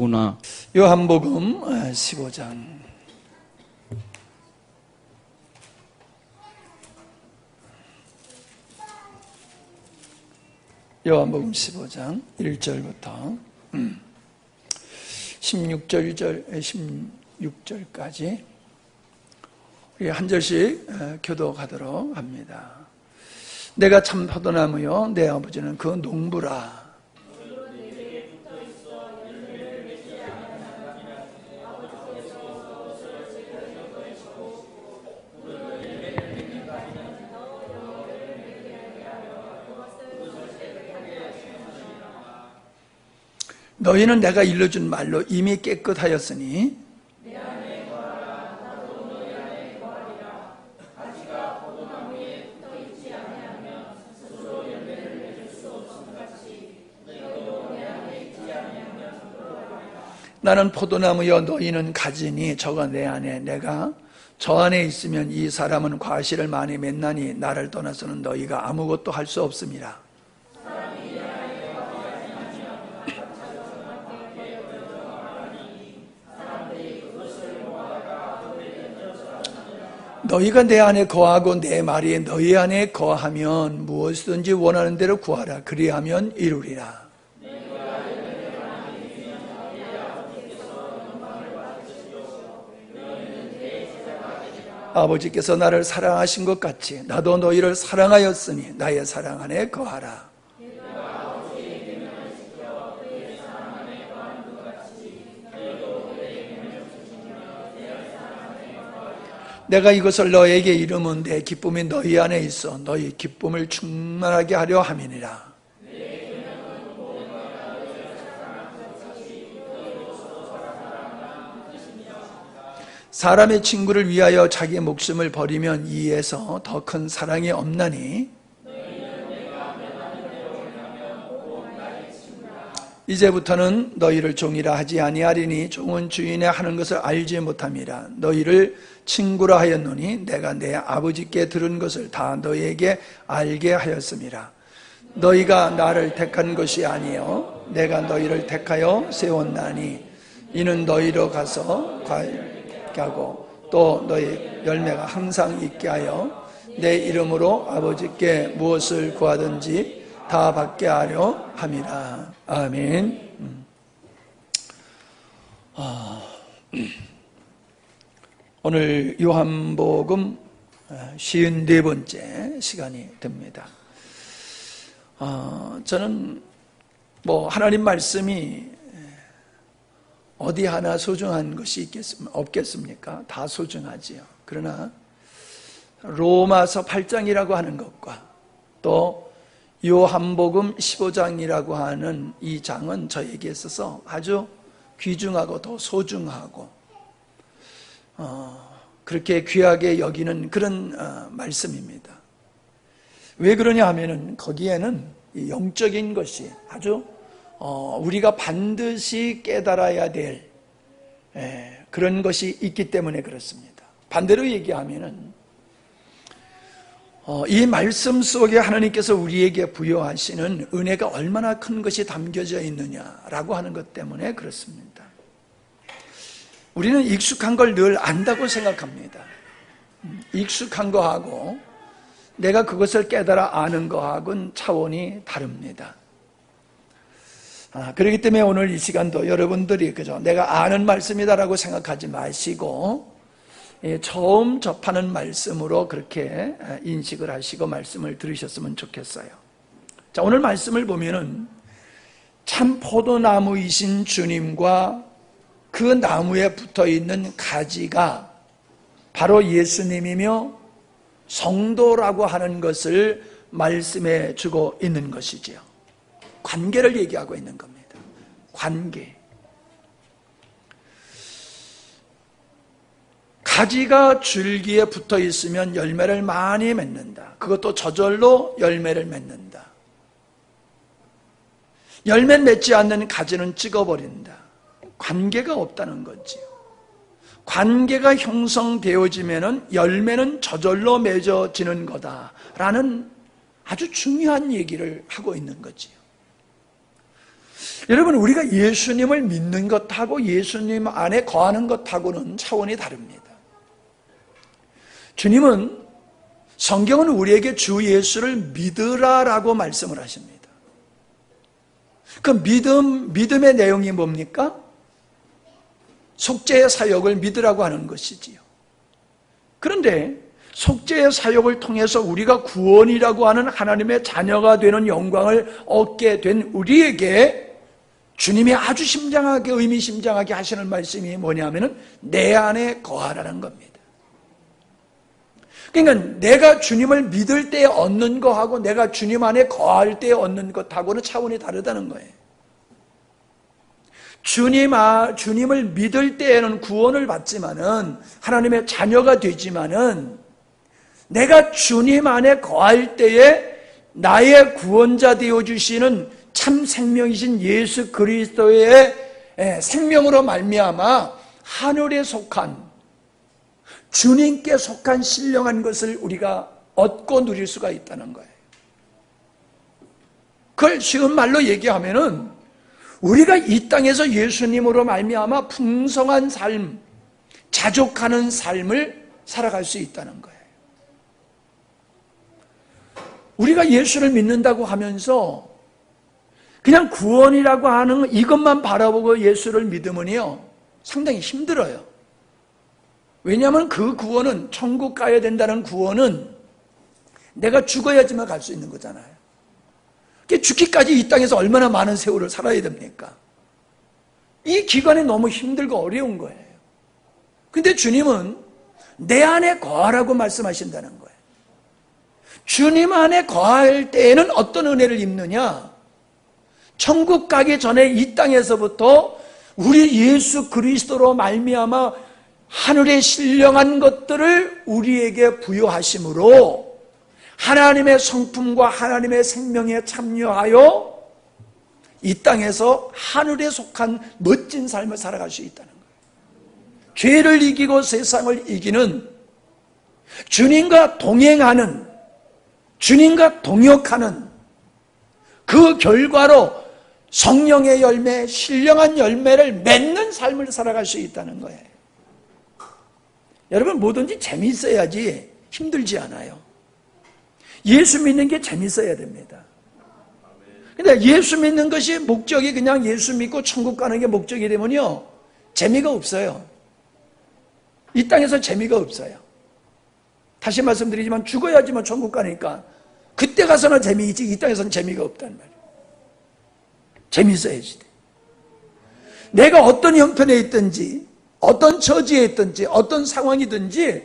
구나. 요한복음 15장. 요한복음 15장 1절부터 16절까지 우리 한 절씩 교독하도록 합니다. 내가 참 포도나무요 내 아버지는 그 농부라. 너희는 내가 일러준 말로 이미 깨끗하였으니 나는 포도나무여 너희는 가지니 저가 내 안에 내가 저 안에 있으면 이 사람은 과실을 많이 맺나니 나를 떠나서는 너희가 아무것도 할 수 없음이라. 너희가 내 안에 거하고 내 말이 너희 안에 거하면 무엇이든지 원하는 대로 구하라. 그리하면 이루리라. 아버지께서 나를 사랑하신 것 같이 나도 너희를 사랑하였으니 나의 사랑 안에 거하라. 내가 이것을 너에게 이르면 내 기쁨이 너희 안에 있어 너희 기쁨을 충만하게 하려 함이니라. 사람의 친구를 위하여 자기 목숨을 버리면 이에서 더 큰 사랑이 없나니 이제부터는 너희를 종이라 하지 아니하리니 종은 주인의 하는 것을 알지 못함이라. 너희를 친구라 하였노니 내가 내 아버지께 들은 것을 다 너희에게 알게 하였음이라. 너희가 나를 택한 것이 아니요 내가 너희를 택하여 세웠나니 이는 너희로 가서 과하게 하고 또 너희 열매가 항상 있게 하여 내 이름으로 아버지께 무엇을 구하든지 다 받게 하려 함이라. 아멘. 오늘 요한복음 54번째 시간이 됩니다. 저는 하나님 말씀이 어디 하나 소중한 것이 없겠습니까? 다 소중하지요. 그러나 로마서 8장이라고 하는 것과 또 요한복음 15장이라고 하는 이 장은 저에게 있어서 아주 귀중하고 더 소중하고 그렇게 귀하게 여기는 그런 말씀입니다. 왜 그러냐 하면은 거기에는 영적인 것이 아주 우리가 반드시 깨달아야 될 그런 것이 있기 때문에 그렇습니다. 반대로 얘기하면은 이 말씀 속에 하나님께서 우리에게 부여하시는 은혜가 얼마나 큰 것이 담겨져 있느냐라고 하는 것 때문에 그렇습니다. 우리는 익숙한 걸 늘 안다고 생각합니다. 익숙한 거하고 내가 그것을 깨달아 아는 거하고는 차원이 다릅니다. 그렇기 때문에 오늘 이 시간도 여러분들이 그저 내가 아는 말씀이다라고 생각하지 마시고 처음 접하는 말씀으로 그렇게 인식을 하시고 말씀을 들으셨으면 좋겠어요. 자, 오늘 말씀을 보면은 참 포도나무이신 주님과 그 나무에 붙어있는 가지가 바로 예수님이며 성도라고 하는 것을 말씀해 주고 있는 것이지요. 관계를 얘기하고 있는 겁니다. 관계. 가지가 줄기에 붙어 있으면 열매를 많이 맺는다. 그것도 저절로 열매를 맺는다. 열매 맺지 않는 가지는 찍어버린다. 관계가 없다는 거지요. 관계가 형성되어지면 열매는 저절로 맺어지는 거다라는 아주 중요한 얘기를 하고 있는 거지요. 여러분, 우리가 예수님을 믿는 것하고 예수님 안에 거하는 것하고는 차원이 다릅니다. 주님은, 성경은 우리에게 주 예수를 믿으라라고 말씀을 하십니다. 그 믿음의 내용이 뭡니까? 속죄의 사역을 믿으라고 하는 것이지요. 그런데 속죄의 사역을 통해서 우리가 구원이라고 하는 하나님의 자녀가 되는 영광을 얻게 된 우리에게 주님이 아주 심장하게, 의미심장하게 하시는 말씀이 뭐냐면은 내 안에 거하라는 겁니다. 그러니까 내가 주님을 믿을 때 얻는 거하고 내가 주님 안에 거할 때 얻는 것하고는 차원이 다르다는 거예요. 주님을 믿을 때에는 구원을 받지만은, 하나님의 자녀가 되지만은, 내가 주님 안에 거할 때에 나의 구원자 되어주시는 참 생명이신 예수 그리스도의 생명으로 말미암아 하늘에 속한, 주님께 속한 신령한 것을 우리가 얻고 누릴 수가 있다는 거예요. 그걸 쉬운 말로 얘기하면은 우리가 이 땅에서 예수님으로 말미암아 풍성한 삶, 자족하는 삶을 살아갈 수 있다는 거예요. 우리가 예수를 믿는다고 하면서 그냥 구원이라고 하는 이것만 바라보고 예수를 믿으면요, 상당히 힘들어요. 왜냐하면 그 구원은, 천국 가야 된다는 구원은 내가 죽어야지만 갈 수 있는 거잖아요. 죽기까지 이 땅에서 얼마나 많은 세월을 살아야 됩니까? 이 기간이 너무 힘들고 어려운 거예요. 근데 주님은 내 안에 거하라고 말씀하신다는 거예요. 주님 안에 거할 때에는 어떤 은혜를 입느냐? 천국 가기 전에 이 땅에서부터 우리 예수 그리스도로 말미암아 하늘의 신령한 것들을 우리에게 부여하심으로 하나님의 성품과 하나님의 생명에 참여하여 이 땅에서 하늘에 속한 멋진 삶을 살아갈 수 있다는 거예요. 죄를 이기고 세상을 이기는, 주님과 동행하는, 주님과 동역하는 그 결과로 성령의 열매, 신령한 열매를 맺는 삶을 살아갈 수 있다는 거예요. 여러분, 뭐든지 재미있어야지 힘들지 않아요. 예수 믿는 게 재밌어야 됩니다. 근데 예수 믿는 것이 목적이 그냥 예수 믿고 천국 가는 게 목적이 되면요, 재미가 없어요. 이 땅에서 재미가 없어요. 다시 말씀드리지만 죽어야지만 천국 가니까 그때 가서는 재미있지, 이 땅에서는 재미가 없다는 말이에요. 재미있어야지 돼. 내가 어떤 형편에 있든지, 어떤 처지에 있든지, 어떤 상황이든지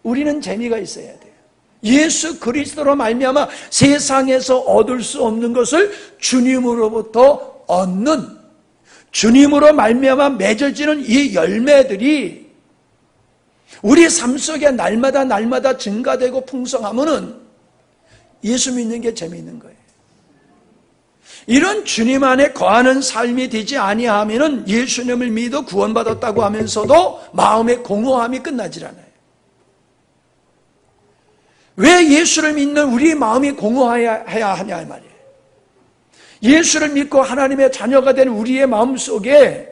우리는 재미가 있어야 돼요. 예수 그리스도로 말미암아 세상에서 얻을 수 없는 것을 주님으로부터 얻는, 주님으로 말미암아 맺어지는 이 열매들이 우리 삶 속에 날마다 증가되고 풍성하면은 예수 믿는 게 재미있는 거예요. 이런 주님 안에 거하는 삶이 되지 아니하면은 예수님을 믿어 구원받았다고 하면서도 마음의 공허함이 끝나질 않아요. 왜 예수를 믿는 우리 마음이 공허해야 하냐 말이에요. 예수를 믿고 하나님의 자녀가 된 우리의 마음 속에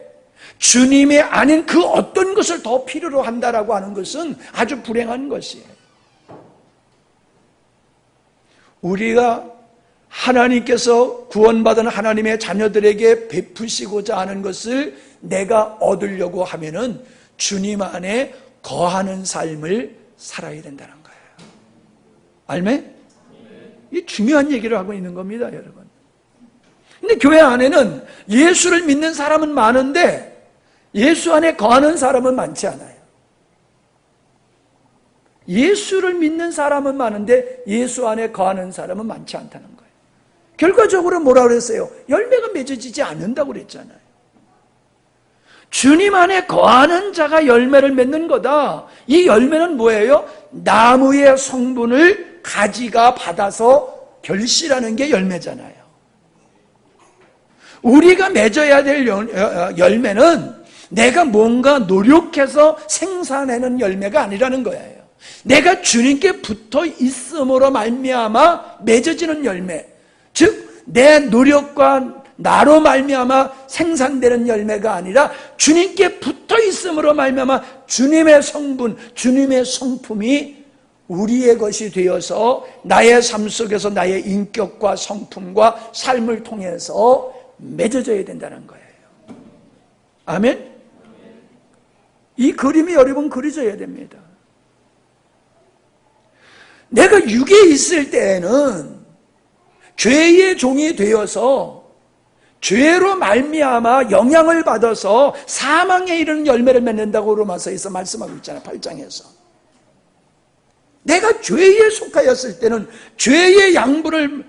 주님이 아닌 그 어떤 것을 더 필요로 한다라고 하는 것은 아주 불행한 것이에요. 우리가 하나님께서 구원받은 하나님의 자녀들에게 베푸시고자 하는 것을 내가 얻으려고 하면은 주님 안에 거하는 삶을 살아야 된다는 거예요. 알매? 이 중요한 얘기를 하고 있는 겁니다, 여러분. 근데 교회 안에는 예수를 믿는 사람은 많은데 예수 안에 거하는 사람은 많지 않아요. 예수를 믿는 사람은 많은데 예수 안에 거하는 사람은 많지 않다는 거예요. 결과적으로 뭐라 그랬어요? 열매가 맺어지지 않는다고 그랬잖아요. 주님 안에 거하는 자가 열매를 맺는 거다. 이 열매는 뭐예요? 나무의 성분을 가지가 받아서 결실하는 게 열매잖아요. 우리가 맺어야 될 열매는 내가 뭔가 노력해서 생산하는 열매가 아니라는 거예요. 내가 주님께 붙어 있음으로 말미암아 맺어지는 열매, 즉 내 노력과 나로 말미암아 생산되는 열매가 아니라 주님께 붙어 있음으로 말미암아 주님의 성분, 주님의 성품이 우리의 것이 되어서 나의 삶 속에서 나의 인격과 성품과 삶을 통해서 맺어져야 된다는 거예요. 아멘? 이 그림이 여러분 그려져야 됩니다. 내가 육에 있을 때에는 죄의 종이 되어서 죄로 말미암아 영향을 받아서 사망에 이르는 열매를 맺는다고 로마서에서 말씀하고 있잖아요. 8장에서. 내가 죄에 속하였을 때는 죄의 양분을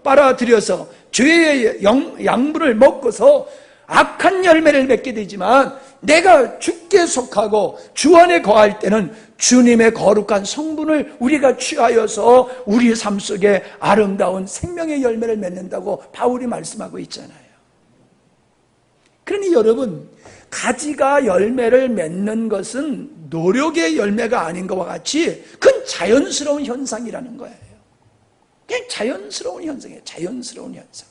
빨아들여서 죄의 양분을 먹고서 악한 열매를 맺게 되지만 내가 주께 속하고 주 안에 거할 때는 주님의 거룩한 성분을 우리가 취하여서 우리 삶 속에 아름다운 생명의 열매를 맺는다고 바울이 말씀하고 있잖아요. 그러니 여러분, 가지가 열매를 맺는 것은 노력의 열매가 아닌 것과 같이 그건 자연스러운 현상이라는 거예요. 그냥 자연스러운 현상이에요. 자연스러운 현상.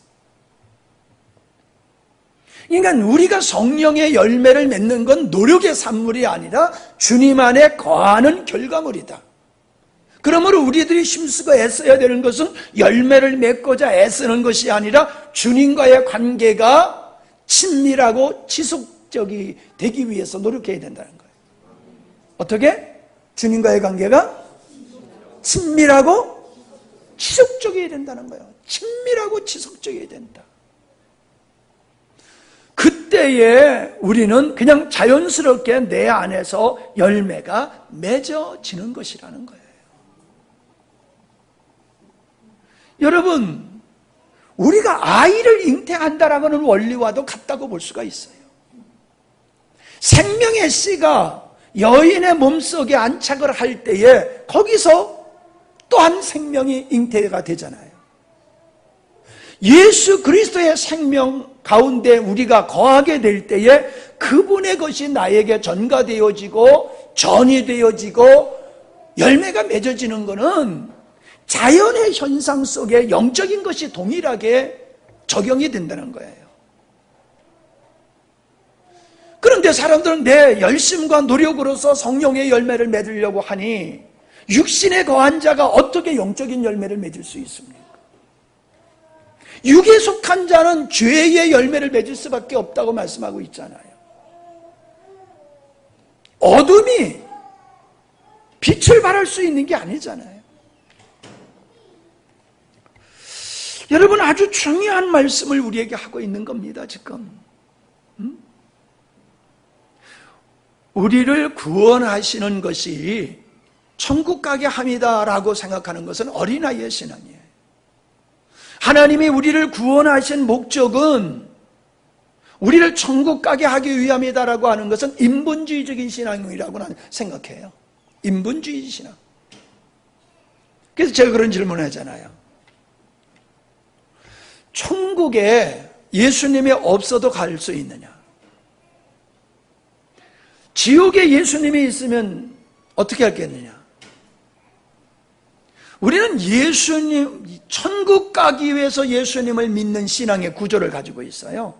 그러니까 우리가 성령의 열매를 맺는 건 노력의 산물이 아니라 주님 안에 거하는 결과물이다. 그러므로 우리들이 힘쓰고 애써야 되는 것은 열매를 맺고자 애쓰는 것이 아니라 주님과의 관계가 친밀하고 지속적이 되기 위해서 노력해야 된다는 거예요. 어떻게? 주님과의 관계가 친밀하고 지속적이어야 된다는 거예요. 친밀하고 지속적이어야 된다. 그때에 우리는 그냥 자연스럽게 내 안에서 열매가 맺어지는 것이라는 거예요. 여러분, 우리가 아이를 잉태한다라고 하는 원리와도 같다고 볼 수가 있어요. 생명의 씨가 여인의 몸속에 안착을 할 때에 거기서 또한 생명이 잉태가 되잖아요. 예수 그리스도의 생명 가운데 우리가 거하게 될 때에 그분의 것이 나에게 전가되어지고 전이 되어지고 열매가 맺어지는 것은 자연의 현상 속에 영적인 것이 동일하게 적용이 된다는 거예요. 그런데 사람들은 내 열심과 노력으로서 성령의 열매를 맺으려고 하니 육신에 거한 자가 어떻게 영적인 열매를 맺을 수 있습니까? 육에 속한 자는 죄의 열매를 맺을 수밖에 없다고 말씀하고 있잖아요. 어둠이 빛을 발할 수 있는 게 아니잖아요. 여러분, 아주 중요한 말씀을 우리에게 하고 있는 겁니다, 지금. 우리를 구원하시는 것이 천국 가게 함이다라고 생각하는 것은 어린아이의 신앙이에요. 하나님이 우리를 구원하신 목적은 우리를 천국 가게 하기 위함이다라고 하는 것은 인본주의적인 신앙이라고 나는 생각해요. 인본주의 신앙. 그래서 제가 그런 질문을 하잖아요. 천국에 예수님이 없어도 갈 수 있느냐? 지옥에 예수님이 있으면 어떻게 할겠느냐? 우리는 예수님, 천국 가기 위해서 예수님을 믿는 신앙의 구조를 가지고 있어요.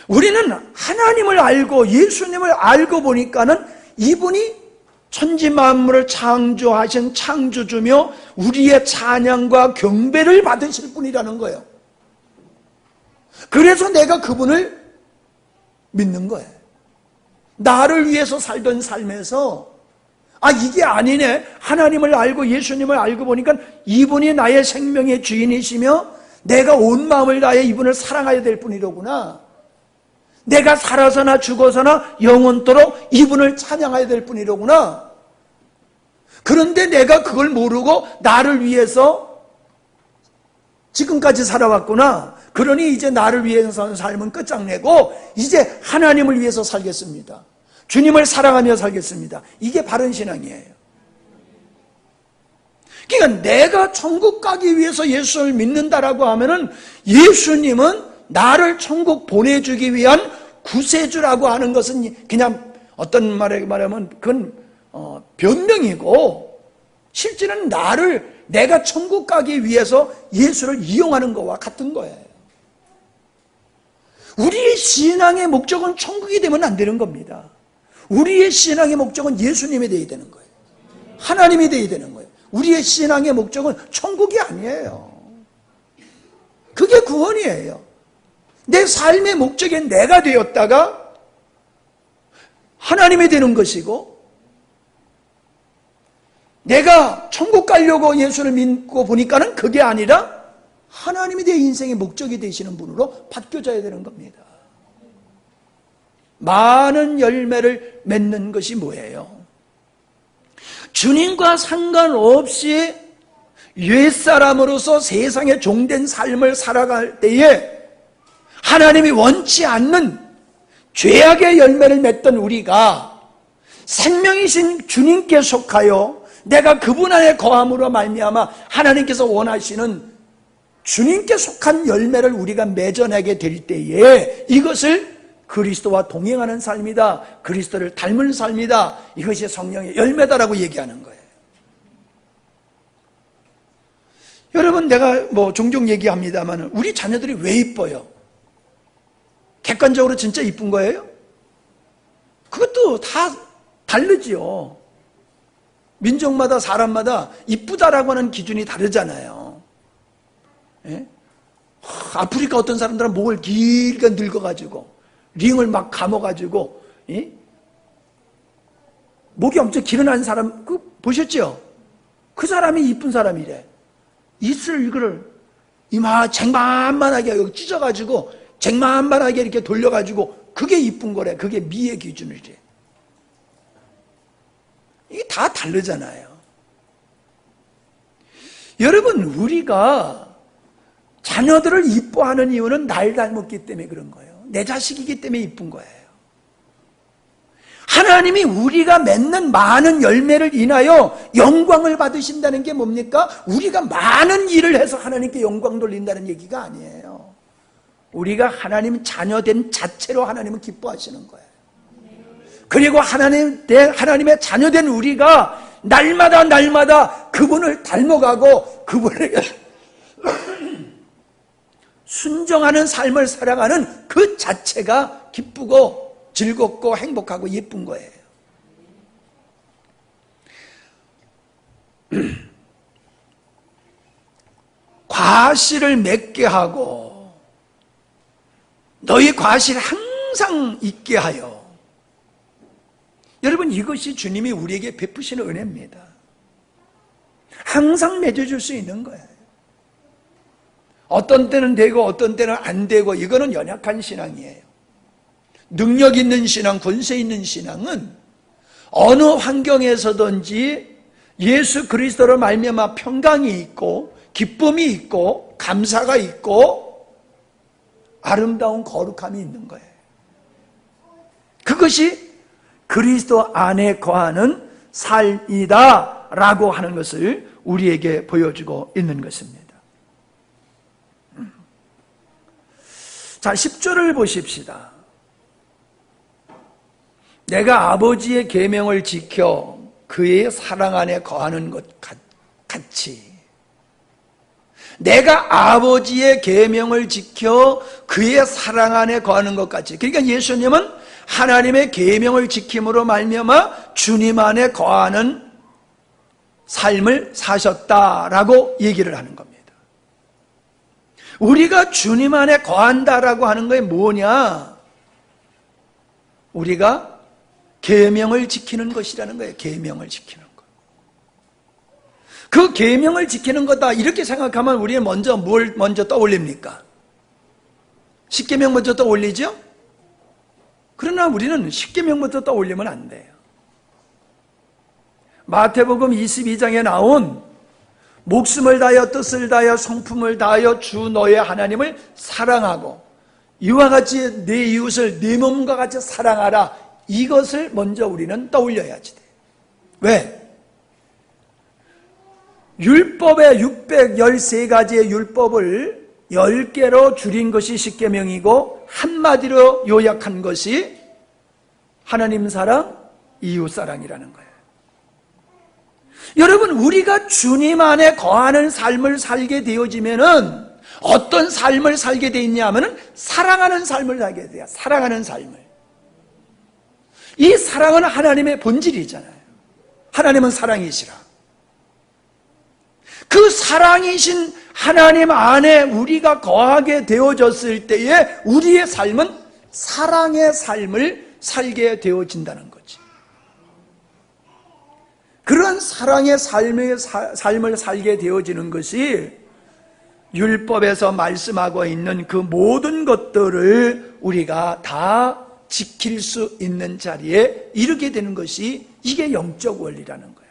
우리는 하나님을 알고 예수님을 알고 보니까는 이분이 천지 만물을 창조하신 창조주며 우리의 찬양과 경배를 받으실 분이라는 거예요. 그래서 내가 그분을 믿는 거예요. 나를 위해서 살던 삶에서 이게 아니네. 하나님을 알고 예수님을 알고 보니까 이분이 나의 생명의 주인이시며 내가 온 마음을 다해 이분을 사랑해야 될 분이로구나. 내가 살아서나 죽어서나 영원토록 이분을 찬양해야 될 분이로구나. 그런데 내가 그걸 모르고 나를 위해서 지금까지 살아왔구나. 그러니 이제 나를 위해서 사는 삶은 끝장내고 이제 하나님을 위해서 살겠습니다. 주님을 사랑하며 살겠습니다. 이게 바른 신앙이에요. 그러니까 내가 천국 가기 위해서 예수를 믿는다라고 하면은 예수님은 나를 천국 보내주기 위한 구세주라고 하는 것은 그냥 어떤 말에 말하면 그건 변명이고 실제는 내가 천국 가기 위해서 예수를 이용하는 것과 같은 거예요. 우리의 신앙의 목적은 천국이 되면 안 되는 겁니다. 우리의 신앙의 목적은 예수님이 되어야 되는 거예요. 하나님이 되어야 되는 거예요. 우리의 신앙의 목적은 천국이 아니에요. 그게 구원이에요. 내 삶의 목적이 내가 되었다가 하나님이 되는 것이고, 내가 천국 가려고 예수를 믿고 보니까는 그게 아니라 하나님이 내 인생의 목적이 되시는 분으로 바뀌어져야 되는 겁니다. 많은 열매를 맺는 것이 뭐예요? 주님과 상관없이 옛사람으로서 세상에 종된 삶을 살아갈 때에 하나님이 원치 않는 죄악의 열매를 맺던 우리가 생명이신 주님께 속하여 내가 그분 안에 거함으로 말미암아 하나님께서 원하시는 주님께 속한 열매를 우리가 맺어내게 될 때에 이것을 그리스도와 동행하는 삶이다, 그리스도를 닮은 삶이다, 이것이 성령의 열매다라고 얘기하는 거예요. 여러분, 내가 종종 얘기합니다만 우리 자녀들이 왜 이뻐요? 객관적으로 진짜 이쁜 거예요? 그것도 다 다르지요. 민족마다 사람마다 이쁘다라고 하는 기준이 다르잖아요. 예? 아프리카 어떤 사람들은 목을 길게 늙어가지고 링을 막 감아가지고, 예? 목이 엄청 길어난 사람 보셨죠? 그 사람이 이쁜 사람이래. 입술 이거를 이마 쟁반만하게 여기 찢어가지고 쟁반만하게 이렇게 돌려가지고 그게 이쁜 거래. 그게 미의 기준이래. 이게 다 다르잖아요. 여러분, 우리가 자녀들을 이뻐하는 이유는 날 닮았기 때문에 그런 거예요. 내 자식이기 때문에 이쁜 거예요. 하나님이 우리가 맺는 많은 열매를 인하여 영광을 받으신다는 게 뭡니까? 우리가 많은 일을 해서 하나님께 영광 돌린다는 얘기가 아니에요. 우리가 하나님 자녀된 자체로 하나님은 기뻐하시는 거예요. 그리고 하나님의 자녀된 우리가 날마다 그분을 닮아가고 그분을 순종하는 삶을 살아가는 그 자체가 기쁘고 즐겁고 행복하고 예쁜 거예요. 과실을 맺게 하고 너희 과실 항상 있게 하여. 여러분, 이것이 주님이 우리에게 베푸시는 은혜입니다. 항상 맺어줄 수 있는 거예요. 어떤 때는 되고 어떤 때는 안 되고, 이거는 연약한 신앙이에요. 능력 있는 신앙, 권세 있는 신앙은 어느 환경에서든지 예수 그리스도로 말미암아 평강이 있고 기쁨이 있고 감사가 있고 아름다운 거룩함이 있는 거예요. 그것이 그리스도 안에 거하는 삶이다라고 하는 것을 우리에게 보여주고 있는 것입니다. 자, 10절을 보십시다. 내가 아버지의 계명을 지켜 그의 사랑 안에 거하는 것 같이, 내가 아버지의 계명을 지켜 그의 사랑 안에 거하는 것 같이. 그러니까 예수님은 하나님의 계명을 지킴으로 말미암아 주님 안에 거하는 삶을 사셨다라고 얘기를 하는 겁니다. 우리가 주님 안에 거한다라고 하는 게 뭐냐? 우리가 계명을 지키는 것이라는 거예요. 계명을 지키는 것. 그 계명을 지키는 거다 이렇게 생각하면 우리는 뭘 먼저 떠올립니까? 십계명 먼저 떠올리죠? 그러나 우리는 십계명부터 떠올리면 안 돼요. 마태복음 22장에 나온 목숨을 다하여 뜻을 다하여 성품을 다하여 주 너의 하나님을 사랑하고 이와 같이 내 이웃을 내 몸과 같이 사랑하라, 이것을 먼저 우리는 떠올려야지 돼. 왜? 율법의 613가지의 율법을 10개로 줄인 것이 십계명이고 한마디로 요약한 것이 하나님 사랑, 이웃 사랑이라는 거예요. 여러분, 우리가 주님 안에 거하는 삶을 살게 되어지면은 어떤 삶을 살게 돼 있냐 하면은 사랑하는 삶을 살게 돼요. 사랑하는 삶을. 이 사랑은 하나님의 본질이잖아요. 하나님은 사랑이시라. 그 사랑이신 하나님 안에 우리가 거하게 되어졌을 때에 우리의 삶은 사랑의 삶을 살게 되어진다는 거지. 그런 사랑의 삶을 살게 되어지는 것이 율법에서 말씀하고 있는 그 모든 것들을 우리가 다 지킬 수 있는 자리에 이르게 되는 것이 이게 영적 원리라는 거예요.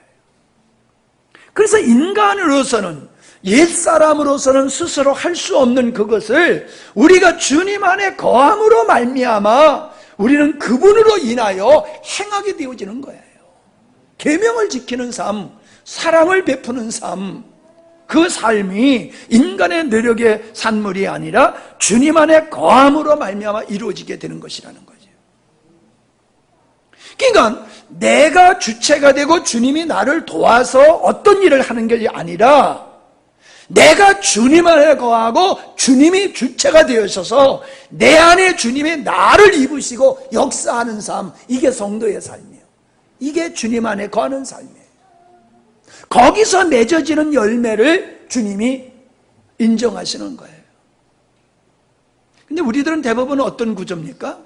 그래서 인간으로서는, 옛사람으로서는 스스로 할 수 없는 그것을 우리가 주님 안에 거함으로 말미암아 우리는 그분으로 인하여 행하게 되어지는 거예요. 계명을 지키는 삶, 사랑을 베푸는 삶, 그 삶이 인간의 노력의 산물이 아니라 주님 안에 거함으로 말미암아 이루어지게 되는 것이라는 거죠. 그러니까 내가 주체가 되고 주님이 나를 도와서 어떤 일을 하는 게 아니라 내가 주님 안에 거하고 주님이 주체가 되어셔서 내 안에 주님이 나를 입으시고 역사하는 삶, 이게 성도의 삶이에요. 이게 주님 안에 거하는 삶이에요. 거기서 맺어지는 열매를 주님이 인정하시는 거예요. 근데 우리들은 대부분 어떤 구조입니까?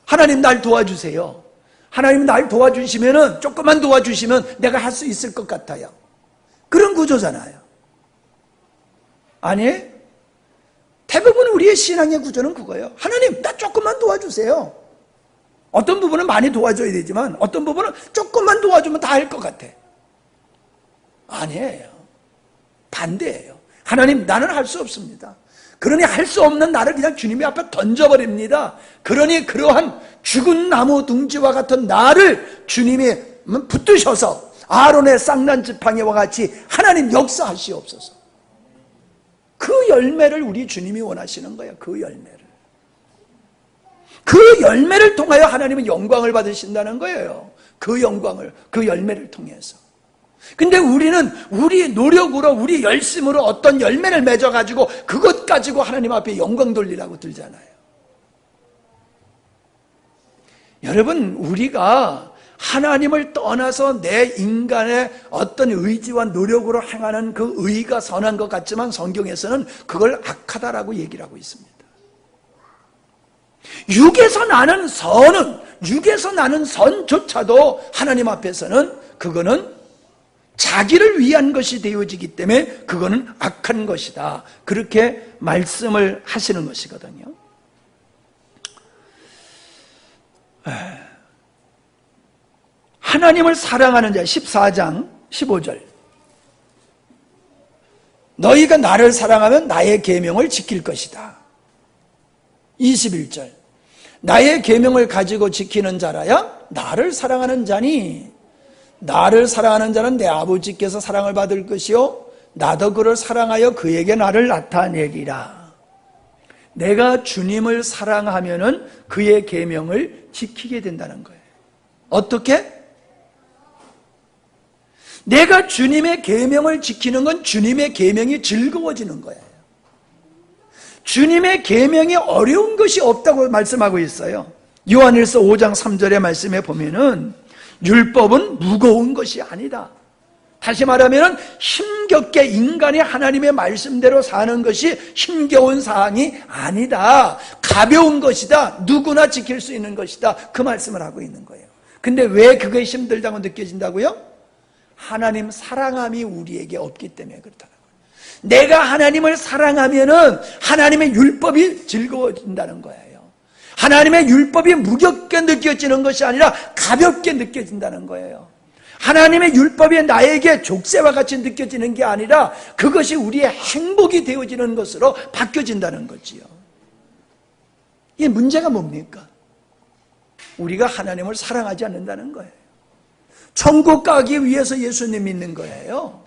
하나님 날 도와주세요. 하나님 날 도와주시면은, 조금만 도와주시면 내가 할 수 있을 것 같아요. 그런 구조잖아요. 아니, 대부분 우리의 신앙의 구조는 그거예요. 하나님, 나 조금만 도와주세요. 어떤 부분은 많이 도와줘야 되지만 어떤 부분은 조금만 도와주면 다 할 것 같아. 아니에요. 반대예요. 하나님, 나는 할 수 없습니다. 그러니 할 수 없는 나를 그냥 주님의 앞에 던져버립니다. 그러니 그러한 죽은 나무 둥지와 같은 나를 주님이 붙드셔서 아론의 쌍난 지팡이와 같이 하나님 역사하시옵소서. 그 열매를 우리 주님이 원하시는 거예요. 그 열매를. 그 열매를 통하여 하나님은 영광을 받으신다는 거예요. 그 영광을, 그 열매를 통해서. 근데 우리는 우리 노력으로, 우리 열심으로 어떤 열매를 맺어가지고 그것 가지고 하나님 앞에 영광 돌리라고 들잖아요. 여러분, 우리가 하나님을 떠나서 내 인간의 어떤 의지와 노력으로 행하는 그 의가 선한 것 같지만 성경에서는 그걸 악하다라고 얘기를 하고 있습니다. 육에서 나는 선은, 육에서 나는 선조차도 하나님 앞에서는 그거는 자기를 위한 것이 되어지기 때문에 그거는 악한 것이다. 그렇게 말씀을 하시는 것이거든요. 하나님을 사랑하는 자 14장 15절, 너희가 나를 사랑하면 나의 계명을 지킬 것이다. 21절, 나의 계명을 가지고 지키는 자라야 나를 사랑하는 자니 나를 사랑하는 자는 내 아버지께서 사랑을 받을 것이요 나도 그를 사랑하여 그에게 나를 나타내리라. 내가 주님을 사랑하면은 그의 계명을 지키게 된다는 거예요. 어떻게? 내가 주님의 계명을 지키는 건 주님의 계명이 즐거워지는 거예요. 주님의 계명이 어려운 것이 없다고 말씀하고 있어요. 요한일서 5장 3절의 말씀에 보면은 율법은 무거운 것이 아니다. 다시 말하면 힘겹게 인간이 하나님의 말씀대로 사는 것이 힘겨운 사항이 아니다. 가벼운 것이다. 누구나 지킬 수 있는 것이다. 그 말씀을 하고 있는 거예요. 근데 왜 그게 힘들다고 느껴진다고요? 하나님 사랑함이 우리에게 없기 때문에 그렇다는 거예요. 내가 하나님을 사랑하면은 하나님의 율법이 즐거워진다는 거예요. 하나님의 율법이 무겁게 느껴지는 것이 아니라 가볍게 느껴진다는 거예요. 하나님의 율법이 나에게 족쇄와 같이 느껴지는 게 아니라 그것이 우리의 행복이 되어지는 것으로 바뀌어진다는 거지요. 이게 문제가 뭡니까? 우리가 하나님을 사랑하지 않는다는 거예요. 천국 가기 위해서 예수님 믿는 거예요.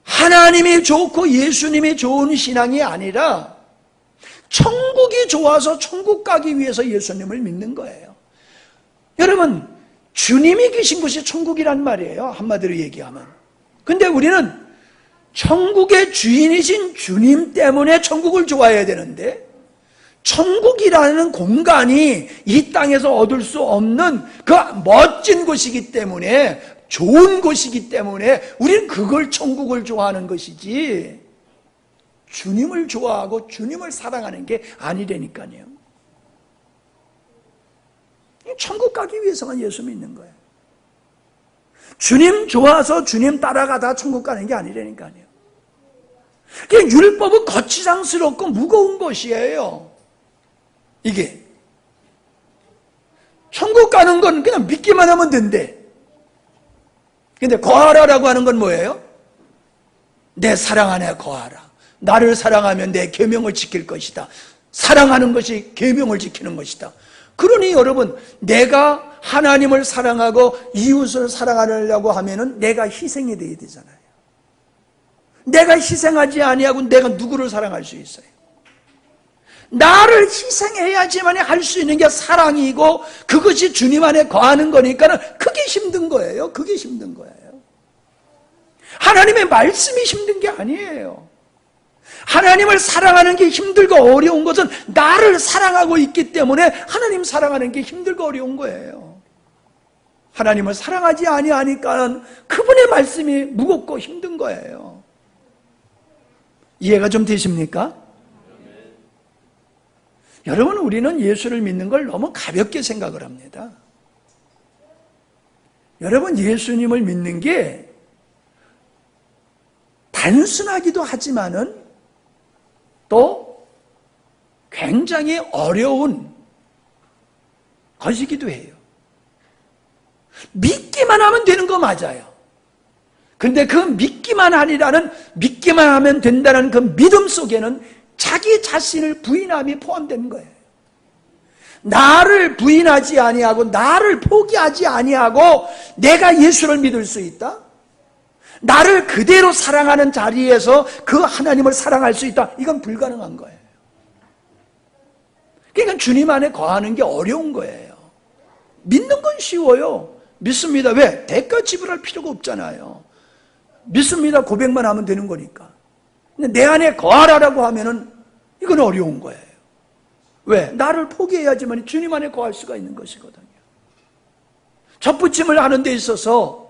하나님이 좋고 예수님이 좋은 신앙이 아니라 천국이 좋아서 천국 가기 위해서 예수님을 믿는 거예요. 여러분, 주님이 계신 곳이 천국이란 말이에요. 한마디로 얘기하면. 근데 우리는 천국의 주인이신 주님 때문에 천국을 좋아해야 되는데, 천국이라는 공간이 이 땅에서 얻을 수 없는 그 멋진 곳이기 때문에, 좋은 곳이기 때문에 우리는 그걸 천국을 좋아하는 것이지, 주님을 좋아하고 주님을 사랑하는 게 아니라니까요. 천국 가기 위해서만 예수 믿는 거예요. 주님 좋아서 주님 따라가다 천국 가는 게 아니라니까요. 율법은 거치장스럽고 무거운 것이에요. 이게 천국 가는 건 그냥 믿기만 하면 된대. 근데 거하라라고 하는 건 뭐예요? 내 사랑 안에 거하라. 나를 사랑하면 내 계명을 지킬 것이다. 사랑하는 것이 계명을 지키는 것이다. 그러니 여러분, 내가 하나님을 사랑하고 이웃을 사랑하려고 하면은 내가 희생이 되어야 되잖아요. 내가 희생하지 아니하고 내가 누구를 사랑할 수 있어요? 나를 희생해야지만 할 수 있는 게 사랑이고, 그것이 주님 안에 거하는 거니까는 그게 힘든 거예요. 그게 힘든 거예요. 하나님의 말씀이 힘든 게 아니에요. 하나님을 사랑하는 게 힘들고 어려운 것은 나를 사랑하고 있기 때문에 하나님 사랑하는 게 힘들고 어려운 거예요. 하나님을 사랑하지 아니하니까 그분의 말씀이 무겁고 힘든 거예요. 이해가 좀 되십니까? 여러분, 우리는 예수를 믿는 걸 너무 가볍게 생각을 합니다. 여러분, 예수님을 믿는 게 단순하기도 하지만은 또 굉장히 어려운 것이기도 해요. 믿기만 하면 되는 거 맞아요. 근데 그 믿기만 하면 된다는 그 믿음 속에는 자기 자신을 부인함이 포함되는 거예요. 나를 부인하지 아니하고 나를 포기하지 아니하고 내가 예수를 믿을 수 있다? 나를 그대로 사랑하는 자리에서 그 하나님을 사랑할 수 있다? 이건 불가능한 거예요. 그러니까 주님 안에 거하는 게 어려운 거예요. 믿는 건 쉬워요. 믿습니다. 왜? 대가 지불할 필요가 없잖아요. 믿습니다. 고백만 하면 되는 거니까. 근데 내 안에 거하라라고 하면은 이건 어려운 거예요. 왜? 나를 포기해야지만 주님 안에 거할 수가 있는 것이거든요. 젖붙임을 하는 데 있어서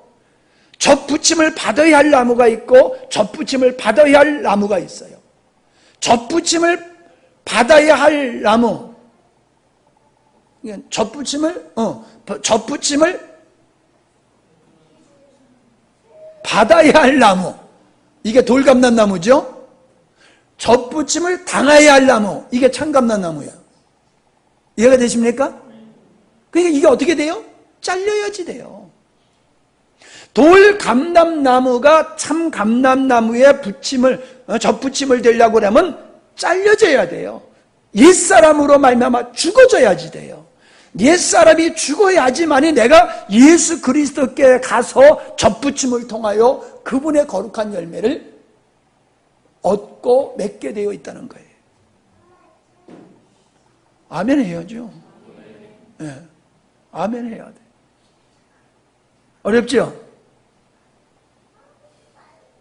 젖붙임을 받아야 할 나무가 있고 젖붙임을 받아야 할 나무가 있어요. 젖붙임을 받아야 할 나무, 젖붙임을 받아야 할 나무, 이게 돌감난나무죠. 젖붙임을 당해야 할 나무, 이게 참감난나무예요. 이해가 되십니까? 그러니까 이게 어떻게 돼요? 잘려야지 돼요. 돌감람나무가 참감람나무에 젖붙임을 되려고 하면 잘려져야 돼요. 옛사람으로 말미암아 죽어져야지 돼요. 옛사람이 죽어야지만이 내가 예수 그리스도께 가서 젖붙임을 통하여 그분의 거룩한 열매를 얻고 맺게 되어 있다는 거예요. 아멘 해야죠. 네. 아멘 해야 돼. 어렵죠?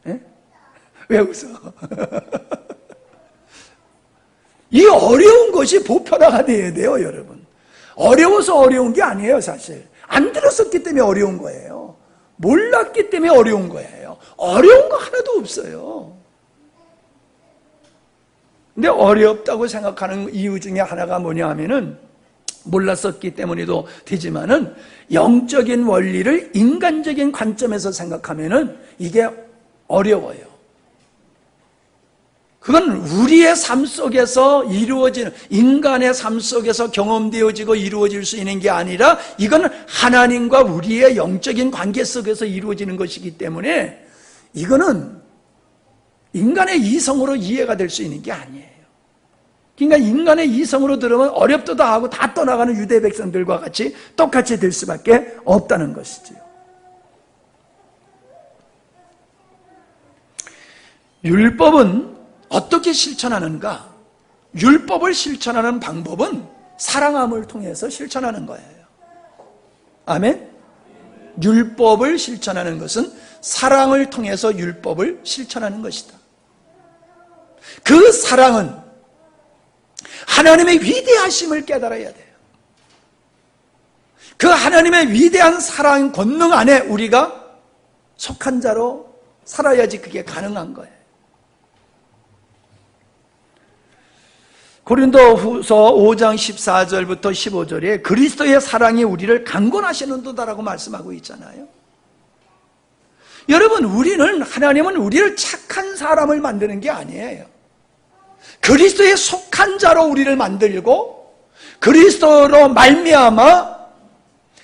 네? 왜 웃어? 이 어려운 것이 보편화가 돼야 돼요, 여러분. 어려워서 어려운 게 아니에요, 사실. 안 들었었기 때문에 어려운 거예요. 몰랐기 때문에 어려운 거예요. 어려운 거 하나도 없어요. 근데 어렵다고 생각하는 이유 중에 하나가 뭐냐 하면은, 몰랐었기 때문에도 되지만은, 영적인 원리를 인간적인 관점에서 생각하면은 이게 어려워요. 그건 우리의 삶 속에서 이루어지는, 인간의 삶 속에서 경험되어지고 이루어질 수 있는 게 아니라 이건 하나님과 우리의 영적인 관계 속에서 이루어지는 것이기 때문에 이거는 인간의 이성으로 이해가 될 수 있는 게 아니에요. 그러니까 인간의 이성으로 들으면 어렵도다 하고 다 떠나가는 유대 백성들과 같이 똑같이 될 수밖에 없다는 것이지요. 율법은 어떻게 실천하는가? 율법을 실천하는 방법은 사랑함을 통해서 실천하는 거예요. 아멘? 율법을 실천하는 것은 사랑을 통해서 율법을 실천하는 것이다. 그 사랑은 하나님의 위대하심을 깨달아야 돼요. 그 하나님의 위대한 사랑 권능 안에 우리가 속한 자로 살아야지 그게 가능한 거예요. 고린도후서 5장 14절부터 15절에 그리스도의 사랑이 우리를 강권하시는도다라고 말씀하고 있잖아요. 여러분, 하나님은 우리를 착한 사람을 만드는 게 아니에요. 그리스도에 속한 자로 우리를 만들고 그리스도로 말미암아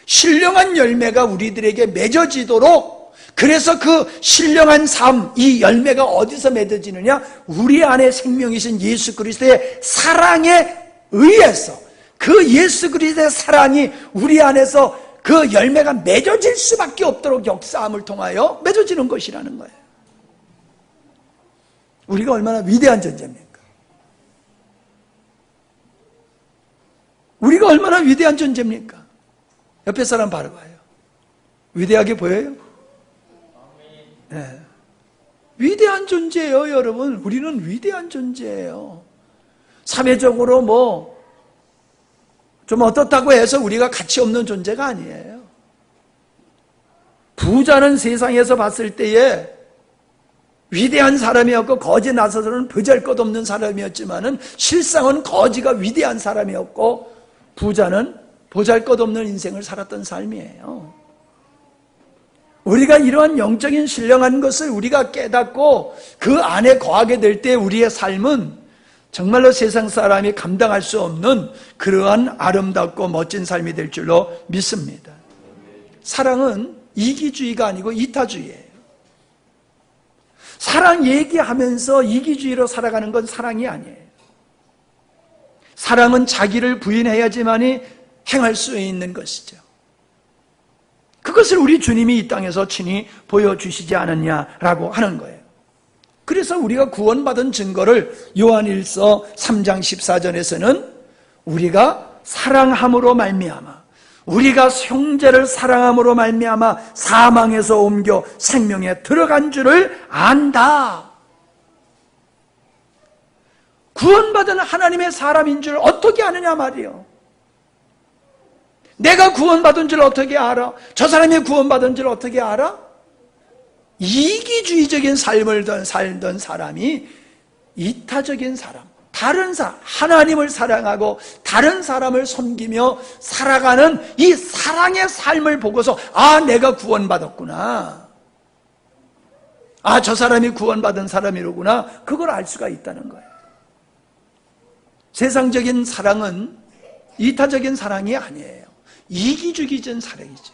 신령한 열매가 우리들에게 맺어지도록, 그래서 그 신령한 삶, 이 열매가 어디서 맺어지느냐? 우리 안에 생명이신 예수 그리스도의 사랑에 의해서, 그 예수 그리스도의 사랑이 우리 안에서 그 열매가 맺어질 수밖에 없도록 역사함을 통하여 맺어지는 것이라는 거예요. 우리가 얼마나 위대한 존재입니까? 우리가 얼마나 위대한 존재입니까? 옆에 사람 바로 봐요. 위대하게 보여요? 네. 위대한 존재예요, 여러분. 우리는 위대한 존재예요. 사회적으로 좀 어떻다고 해서 우리가 가치 없는 존재가 아니에요. 부자는 세상에서 봤을 때에 위대한 사람이었고 거지 나서서는 보잘것없는 사람이었지만은 실상은 거지가 위대한 사람이었고 부자는 보잘것없는 인생을 살았던 삶이에요. 우리가 이러한 영적인 신령한 것을 우리가 깨닫고 그 안에 거하게 될 때 우리의 삶은 정말로 세상 사람이 감당할 수 없는 그러한 아름답고 멋진 삶이 될 줄로 믿습니다. 사랑은 이기주의가 아니고 이타주의예요. 사랑 얘기하면서 이기주의로 살아가는 건 사랑이 아니에요. 사랑은 자기를 부인해야지만이 행할 수 있는 것이죠. 그것을 우리 주님이 이 땅에서 친히 보여주시지 않았냐라고 하는 거예요. 그래서 우리가 구원받은 증거를 요한일서 3장 14절에서는 우리가 사랑함으로 말미암아, 우리가 형제를 사랑함으로 말미암아 사망에서 옮겨 생명에 들어간 줄을 안다. 구원받은 하나님의 사람인 줄 어떻게 아느냐 말이요. 내가 구원받은 줄 어떻게 알아? 저 사람이 구원받은 줄 어떻게 알아? 이기주의적인 삶을 살던 사람이 이타적인 사람, 다른 사람, 하나님을 사랑하고 다른 사람을 섬기며 살아가는 이 사랑의 삶을 보고서 내가 구원받았구나. 저 사람이 구원받은 사람이로구나. 그걸 알 수가 있다는 거예요. 세상적인 사랑은 이타적인 사랑이 아니에요. 이기주의적인 사랑이죠.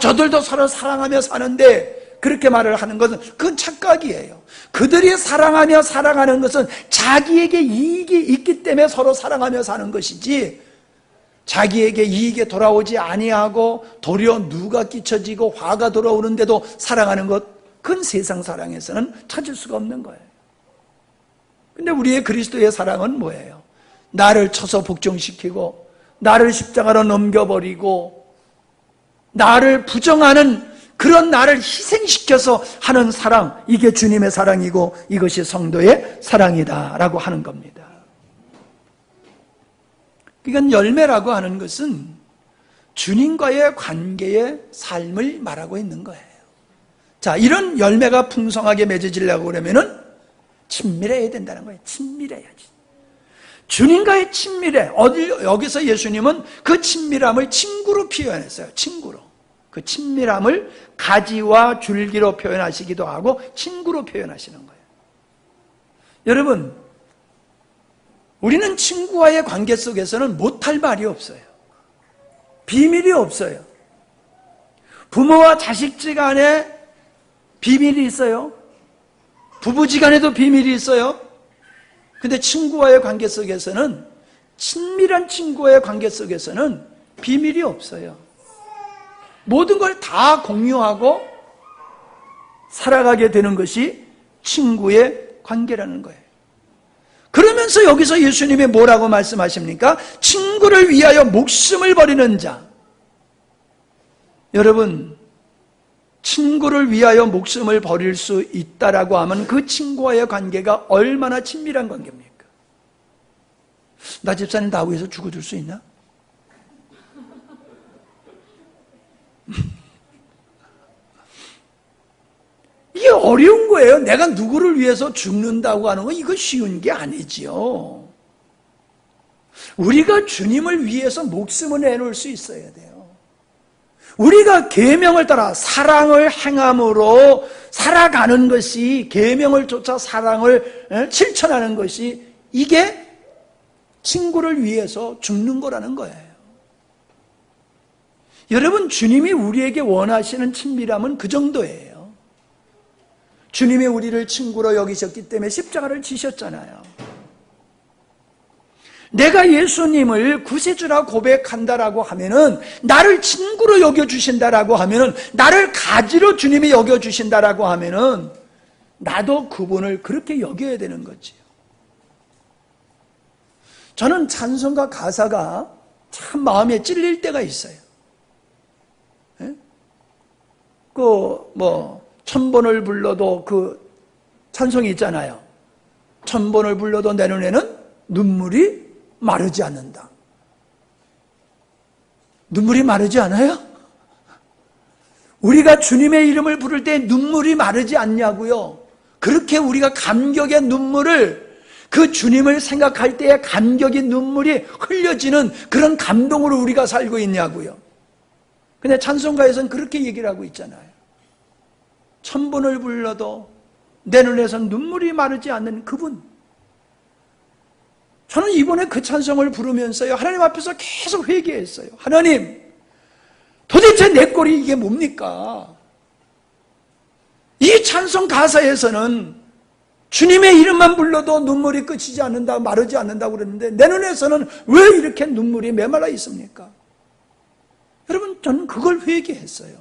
저들도 서로 사랑하며 사는데 그렇게 말을 하는 것은 그건 착각이에요. 그들이 사랑하며 살아가는 것은 자기에게 이익이 있기 때문에 서로 사랑하며 사는 것이지, 자기에게 이익이 돌아오지 아니하고 도리어 누가 끼쳐지고 화가 돌아오는데도 사랑하는 것, 그건 세상 사랑에서는 찾을 수가 없는 거예요. 근데 우리의 그리스도의 사랑은 뭐예요? 나를 쳐서 복종시키고 나를 십자가로 넘겨버리고 나를 부정하는 그런 나를 희생시켜서 하는 사랑, 이게 주님의 사랑이고 이것이 성도의 사랑이다라고 하는 겁니다. 그러니까 열매라고 하는 것은 주님과의 관계의 삶을 말하고 있는 거예요. 자, 이런 열매가 풍성하게 맺어지려고 그러면은 친밀해야 된다는 거예요. 친밀해야지. 주님과의 친밀해. 여기서 예수님은 그 친밀함을 친구로 표현했어요. 친구로. 그 친밀함을 가지와 줄기로 표현하시기도 하고 친구로 표현하시는 거예요. 여러분, 우리는 친구와의 관계 속에서는 못할 말이 없어요. 비밀이 없어요. 부모와 자식지간에 비밀이 있어요. 부부지간에도 비밀이 있어요. 근데 친구와의 관계 속에서는, 친밀한 친구와의 관계 속에서는 비밀이 없어요. 모든 걸 다 공유하고 살아가게 되는 것이 친구의 관계라는 거예요. 그러면서 여기서 예수님이 뭐라고 말씀하십니까? 친구를 위하여 목숨을 버리는 자. 여러분, 친구를 위하여 목숨을 버릴 수 있다라고 하면 그 친구와의 관계가 얼마나 친밀한 관계입니까? 나 집사님 나 위해서 죽어줄 수 있나? 이게 어려운 거예요. 내가 누구를 위해서 죽는다고 하는 건 이거 쉬운 게 아니지요. 우리가 주님을 위해서 목숨을 내놓을 수 있어야 돼요. 우리가 계명을 따라 사랑을 행함으로 살아가는 것이, 계명을 쫓아 사랑을 실천하는 것이, 이게 친구를 위해서 죽는 거라는 거예요. 여러분, 주님이 우리에게 원하시는 친밀함은 그 정도예요. 주님이 우리를 친구로 여기셨기 때문에 십자가를 지셨잖아요. 내가 예수님을 구세주라 고백한다라고 하면은, 나를 친구로 여겨주신다라고 하면은, 나를 가지로 주님이 여겨주신다라고 하면은, 나도 그분을 그렇게 여겨야 되는 거지요. 저는 찬송가 가사가 참 마음에 찔릴 때가 있어요. 예? 천번을 불러도 그 찬송이 있잖아요. 천번을 불러도 내 눈에는 눈물이 마르지 않는다. 눈물이 마르지 않아요? 우리가 주님의 이름을 부를 때 눈물이 마르지 않냐고요. 그렇게 우리가 감격의 눈물을, 그 주님을 생각할 때의 감격의 눈물이 흘려지는 그런 감동으로 우리가 살고 있냐고요. 근데 찬송가에서는 그렇게 얘기를 하고 있잖아요. 천번을 불러도 내 눈에선 눈물이 마르지 않는 그분. 저는 이번에 그 찬송을 부르면서요, 하나님 앞에서 계속 회개했어요. 하나님, 도대체 내 꼴이 이게 뭡니까? 이 찬송 가사에서는 주님의 이름만 불러도 눈물이 끝이지 않는다, 마르지 않는다고 그랬는데, 내 눈에서는 왜 이렇게 눈물이 메말라 있습니까? 여러분, 저는 그걸 회개했어요.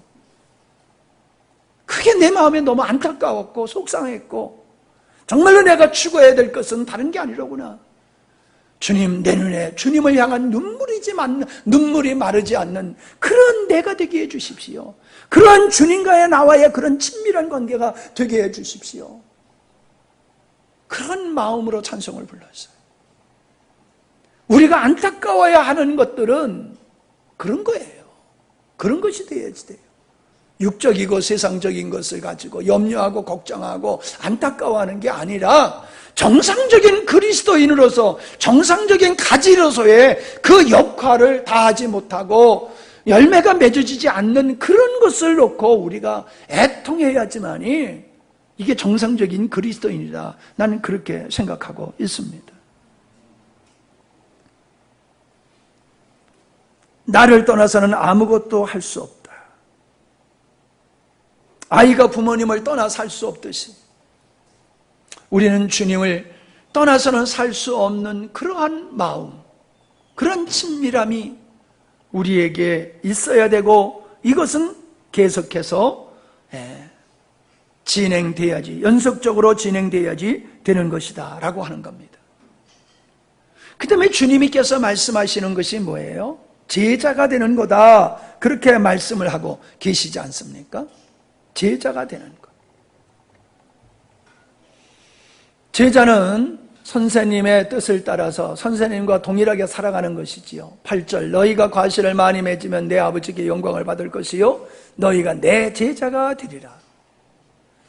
그게 내 마음에 너무 안타까웠고 속상했고, 정말로 내가 추구해야 될 것은 다른 게 아니로구나. 주님, 내 눈에 주님을 향한 눈물이 마르지 않는 그런 내가 되게 해주십시오. 그러한 주님과의 나와의 그런 친밀한 관계가 되게 해주십시오. 그런 마음으로 찬송을 불렀어요. 우리가 안타까워야 하는 것들은 그런 거예요. 그런 것이 되어야지 돼요. 육적이고 세상적인 것을 가지고 염려하고 걱정하고 안타까워하는 게 아니라, 정상적인 그리스도인으로서, 정상적인 가지로서의 그 역할을 다하지 못하고 열매가 맺어지지 않는 그런 것을 놓고 우리가 애통해야지만이 이게 정상적인 그리스도인이다. 나는 그렇게 생각하고 있습니다. 나를 떠나서는 아무것도 할 수 없다. 아이가 부모님을 떠나 살 수 없듯이 우리는 주님을 떠나서는 살 수 없는 그러한 마음, 그런 친밀함이 우리에게 있어야 되고, 이것은 계속해서 진행돼야지, 연속적으로 진행돼야지 되는 것이다 라고 하는 겁니다. 그 다음에 주님께서 말씀하시는 것이 뭐예요? 제자가 되는 거다, 그렇게 말씀을 하고 계시지 않습니까? 제자가 되는 것. 제자는 선생님의 뜻을 따라서 선생님과 동일하게 살아가는 것이지요. 8절, 너희가 과실을 많이 맺으면 내 아버지께 영광을 받을 것이요 너희가 내 제자가 되리라.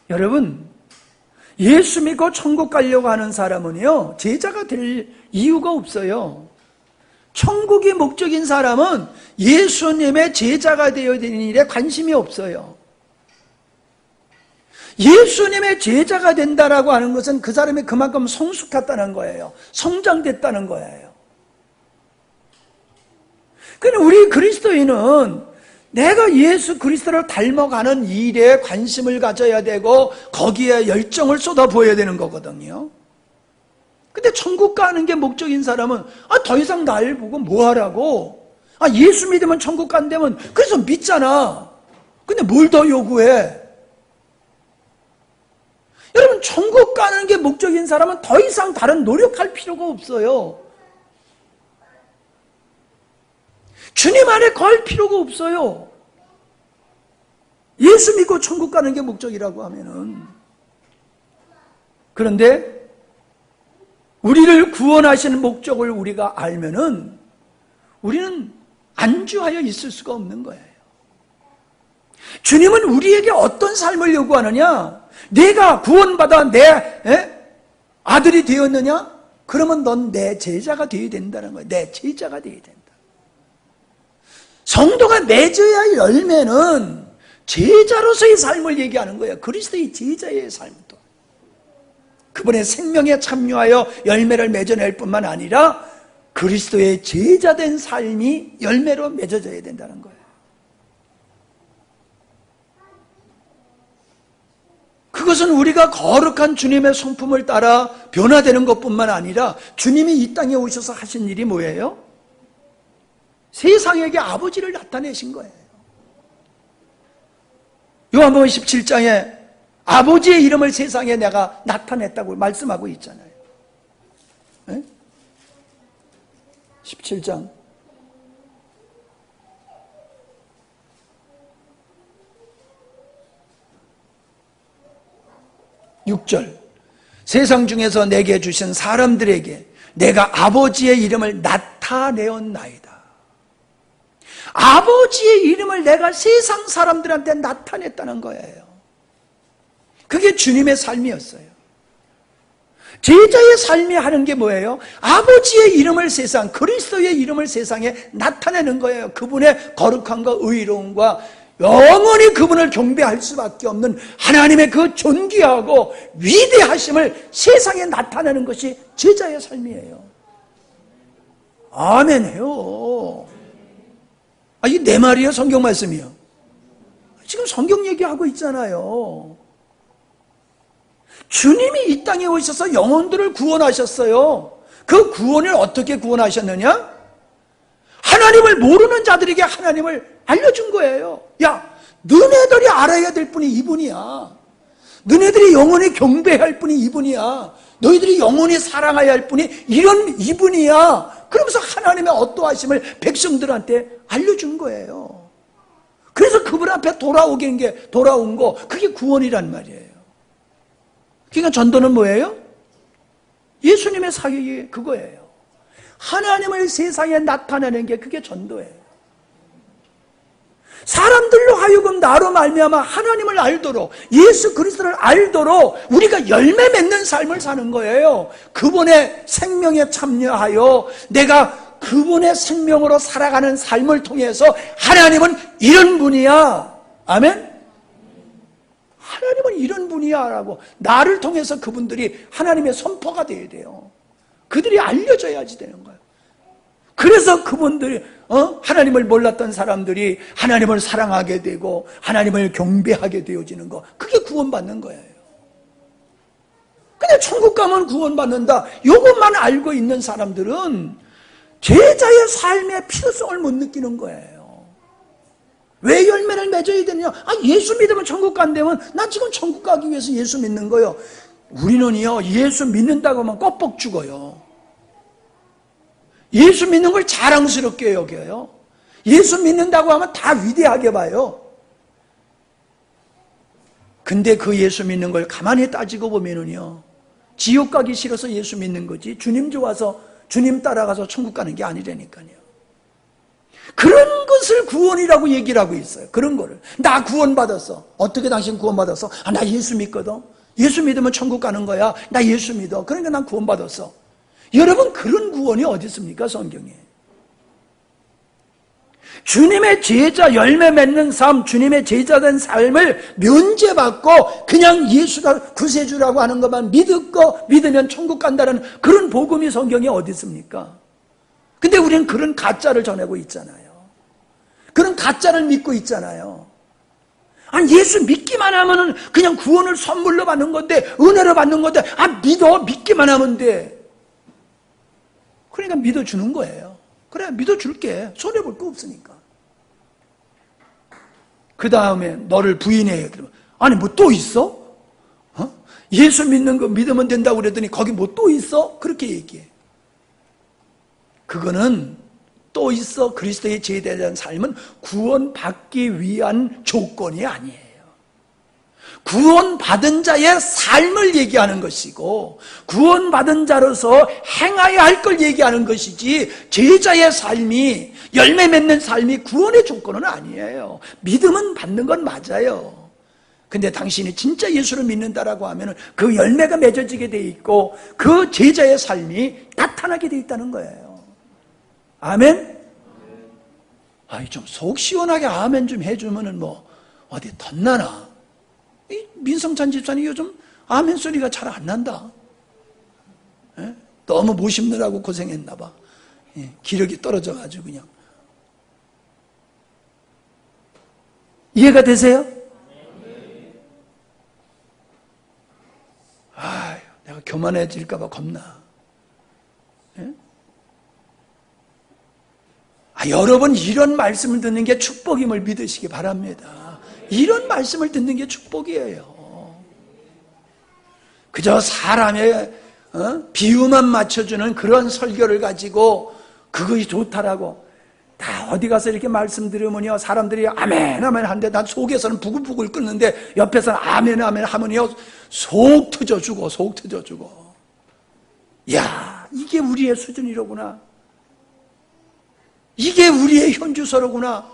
여러분, 예수 믿고 천국 가려고 하는 사람은요, 제자가 될 이유가 없어요. 천국이 목적인 사람은 예수님의 제자가 되어야 되는 일에 관심이 없어요. 예수님의 제자가 된다라고 하는 것은 그 사람이 그만큼 성숙했다는 거예요. 성장됐다는 거예요. 그런데 우리 그리스도인은 내가 예수 그리스도를 닮아가는 일에 관심을 가져야 되고 거기에 열정을 쏟아부어야 되는 거거든요. 근데 천국 가는 게 목적인 사람은 더 이상 날 보고 뭐 하라고? 예수 믿으면 천국 간다면 그래서 믿잖아. 근데 뭘 더 요구해? 여러분, 천국 가는 게 목적인 사람은 더 이상 다른 노력할 필요가 없어요. 주님 안에 걸 필요가 없어요. 예수 믿고 천국 가는 게 목적이라고 하면은. 그런데 우리를 구원하시는 목적을 우리가 알면은 우리는 안주하여 있을 수가 없는 거예요. 주님은 우리에게 어떤 삶을 요구하느냐? 내가 구원받아 내 아들이 되었느냐? 그러면 넌 내 제자가 되어야 된다는 거예요. 내 제자가 되어야 된다. 성도가 맺어야 열매는 제자로서의 삶을 얘기하는 거예요. 그리스도의 제자의 삶도. 그분의 생명에 참여하여 열매를 맺어낼 뿐만 아니라 그리스도의 제자된 삶이 열매로 맺어져야 된다는 거예요. 그것은 우리가 거룩한 주님의 성품을 따라 변화되는 것뿐만 아니라 주님이 이 땅에 오셔서 하신 일이 뭐예요? 세상에게 아버지를 나타내신 거예요. 요한복음 17장에 아버지의 이름을 세상에 내가 나타냈다고 말씀하고 있잖아요. 네? 17장 6절 세상 중에서 내게 주신 사람들에게 내가 아버지의 이름을 나타내었나이다. 아버지의 이름을 내가 세상 사람들한테 나타냈다는 거예요. 그게 주님의 삶이었어요. 제자의 삶이 하는 게 뭐예요? 아버지의 이름을 그리스도의 이름을 세상에 나타내는 거예요. 그분의 거룩함과 의로움과 영원히 그분을 경배할 수밖에 없는 하나님의 그 존귀하고 위대하심을 세상에 나타내는 것이 제자의 삶이에요. 아멘 해요. 이게 내 말이에요? 성경 말씀이요? 지금 성경 얘기하고 있잖아요. 주님이 이 땅에 오셔서 영혼들을 구원하셨어요. 그 구원을 어떻게 구원하셨느냐? 하나님을 모르는 자들에게 하나님을 알려준 거예요. 야, 너네들이 알아야 될 분이 이분이야. 너네들이 영원히 경배할 분이 이분이야. 너희들이 영원히 사랑해야 할 분이 이분이야. 그러면서 하나님의 어떠하심을 백성들한테 알려준 거예요. 그래서 그분 앞에 돌아온 거, 그게 구원이란 말이에요. 그러니까 전도는 뭐예요? 예수님의 사역이 그거예요. 하나님을 세상에 나타내는 게 그게 전도예요. 사람들로 하여금 나로 말미암아 하나님을 알도록, 예수 그리스도를 알도록 우리가 열매 맺는 삶을 사는 거예요. 그분의 생명에 참여하여 내가 그분의 생명으로 살아가는 삶을 통해서 하나님은 이런 분이야. 아멘? 하나님은 이런 분이야 라고 나를 통해서 그분들이 하나님의 선포가 돼야 돼요. 그들이 알려져야지 되는 거예요. 그래서 그분들이 하나님을 몰랐던 사람들이 하나님을 사랑하게 되고 하나님을 경배하게 되어지는 거, 그게 구원받는 거예요. 근데 천국 가면 구원받는다, 이것만 알고 있는 사람들은 제자의 삶의 필요성을 못 느끼는 거예요. 왜 열매를 맺어야 되느냐? 예수 믿으면 천국 간다면 나 지금 천국 가기 위해서 예수 믿는 거예요. 우리는요, 예수 믿는다고 하면 껍벅 죽어요. 예수 믿는 걸 자랑스럽게 여겨요. 예수 믿는다고 하면 다 위대하게 봐요. 근데 그 예수 믿는 걸 가만히 따지고 보면은요, 지옥 가기 싫어서 예수 믿는 거지 주님 좋아서 주님 따라가서 천국 가는 게 아니라니까요. 그런 것을 구원이라고 얘기를 하고 있어요. 그런 거를. 나 구원받았어. 어떻게 당신 구원받았어? 나 예수 믿거든. 예수 믿으면 천국 가는 거야. 나 예수 믿어. 그러니까 난 구원받았어. 여러분, 그런 구원이 어디 있습니까? 성경에. 주님의 제자, 열매 맺는 삶, 주님의 제자된 삶을 면제받고 그냥 예수가 구세주라고 하는 것만 믿으면 천국 간다는 그런 복음이 성경에 어디 있습니까? 근데 우리는 그런 가짜를 전하고 있잖아요. 그런 가짜를 믿고 있잖아요. 예수 믿기만 하면은 그냥 구원을 선물로 받는 건데, 은혜로 받는 건데, 믿기만 하면 돼. 그러니까 믿어주는 거예요. 그래, 믿어줄게. 손해볼 거 없으니까. 그 다음에 너를 부인해. 아니, 뭐 또 있어? 예수 믿는 거 믿으면 된다고 그랬더니 거기 뭐 또 있어? 그렇게 얘기해. 그거는 또 있어. 그리스도의 제자된 삶은 구원받기 위한 조건이 아니에요. 구원받은 자의 삶을 얘기하는 것이고 구원받은 자로서 행해야 할 걸 얘기하는 것이지 제자의 삶이 열매 맺는 삶이 구원의 조건은 아니에요. 믿음은 받는 건 맞아요. 근데 당신이 진짜 예수를 믿는다라고 하면 그 열매가 맺어지게 돼 있고 그 제자의 삶이 나타나게 돼 있다는 거예요. 아멘? 아이, 좀 속 시원하게 아멘 좀 해주면은 뭐 어디 덧나나? 이 민성찬 집사님 요즘 아멘 소리가 잘 안 난다. 예? 너무 모심느라고 고생했나 봐. 예, 기력이 떨어져가지고 그냥. 이해가 되세요? 아, 내가 교만해질까봐 겁나. 예? 여러분 이런 말씀을 듣는 게 축복임을 믿으시기 바랍니다. 이런 말씀을 듣는 게 축복이에요. 그저 사람의 비유만 맞춰주는 그런 설교를 가지고 그것이 좋다라고 다 어디 가서 이렇게 말씀 들으면요 사람들이 아멘 아멘 하는데 난 속에서는 부글부글 끓는데 옆에서는 아멘 아멘 하면요 속 터져주고 속 터져주고 야 이게 우리의 수준이로구나. 이게 우리의 현주소로구나.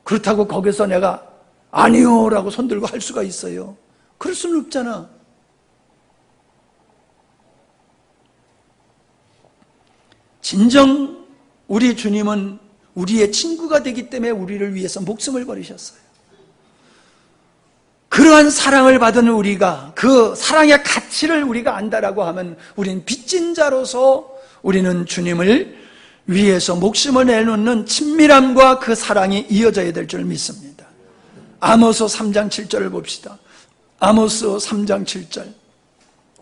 그렇다고 거기서 내가 아니요 라고 손들고 할 수가 있어요? 그럴 수는 없잖아. 진정 우리 주님은 우리의 친구가 되기 때문에 우리를 위해서 목숨을 버리셨어요. 그러한 사랑을 받은 우리가 그 사랑의 가치를 우리가 안다라고 하면 우리는 빚진 자로서 우리는 주님을 위해서 목숨을 내놓는 친밀함과 그 사랑이 이어져야 될 줄 믿습니다. 아모스 3장 7절을 봅시다. 아모스 3장 7절.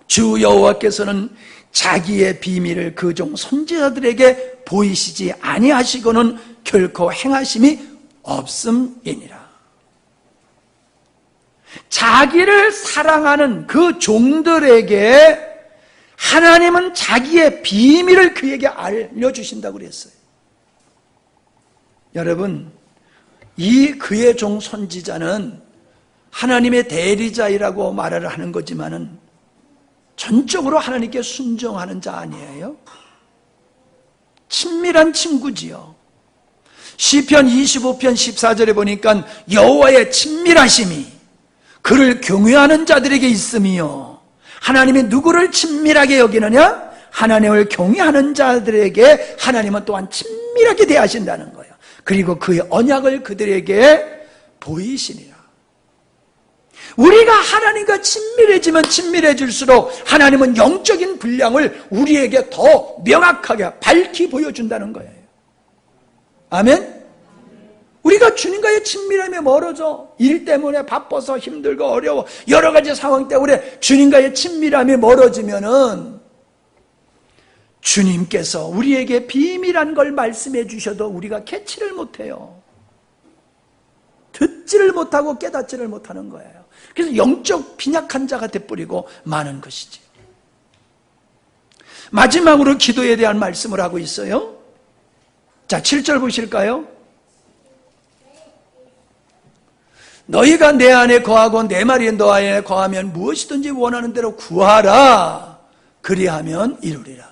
주 여호와께서는 자기의 비밀을 그 종 선지자들에게 보이시지 아니하시고는 결코 행하심이 없음이니라. 자기를 사랑하는 그 종들에게 하나님은 자기의 비밀을 그에게 알려주신다고 그랬어요. 여러분, 이 그의 종 선지자는 하나님의 대리자이라고 말을 하는 거지만은 전적으로 하나님께 순종하는 자 아니에요? 친밀한 친구지요. 시편 25편 14절에 보니까 여호와의 친밀하심이 그를 경외하는 자들에게 있으며 하나님이 누구를 친밀하게 여기느냐? 하나님을 경외하는 자들에게 하나님은 또한 친밀하게 대하신다는 거예요. 그리고 그의 언약을 그들에게 보이시니라. 우리가 하나님과 친밀해지면 친밀해질수록 하나님은 영적인 분량을 우리에게 더 명확하게 밝히 보여준다는 거예요. 아멘? 우리가 주님과의 친밀함에 멀어져. 일 때문에 바빠서 힘들고 어려워. 여러 가지 상황 때문에 주님과의 친밀함이 멀어지면은 주님께서 우리에게 비밀한 걸 말씀해 주셔도 우리가 캐치를 못해요. 듣지를 못하고 깨닫지를 못하는 거예요. 그래서 영적 빈약한 자가 돼버리고 마는 것이지. 마지막으로 기도에 대한 말씀을 하고 있어요. 자, 7절 보실까요? 너희가 내 안에 거하고 내 말이 너 안에 거하면 무엇이든지 원하는 대로 구하라. 그리하면 이루리라.